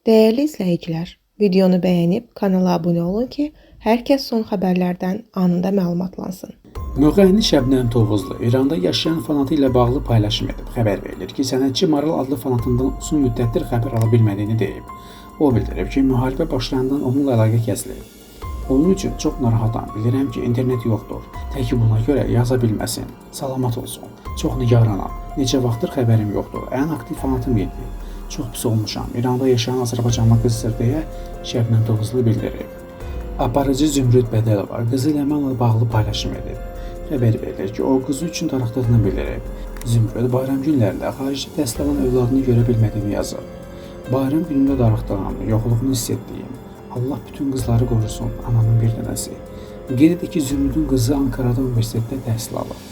Değerli izləyicilər, videonu bəyənib kanala abunə olun ki, hər kəs son xəbərlərdən anında məlumatlansın. Müğənni Şəbnəm Tovuzlu İranda yaşayan fanatı ilə bağlı paylaşım edib. Xəbər verilir ki, sənətçi Maral adlı fanatından uzun müddətdir xəbər ala bilmədiyini deyib. O bildirib ki, müharibə başlayandan onunla əlaqə kəsilib. Onun üçün çox narahatam. Bilirəm ki, internet yoxdur. Təki buna görə yaza bilməsin. Salamat olsun. Çox nigaranam. Necə vaxtdır xəbərim yoxdur. Ən aktiv fanatım yetmir. Çox pis olmuşam. İranda yaşayan Azərbaycanlı qızdır deyə Şəbnəm Tovuzlu bildirib. Aparıcı Zümrüd Bədəlova qızı ilə mənlə bağlı paylaşım edib. Xəbər verilir ki, o qızı üçün darıxdığını bildirib. Zümrüd bayram günlərində xaricdə təhsil alan övladını görə bilmədiyini yazıb. Bayram günündə darıxdığım, yoxluğunu hiss etdiyim, Allah bütün qızları qorusun, ananın bir dənəsi. Qeyd edək ki, Zümrüdün qızı Ankara'da universitetdə təhsil alır.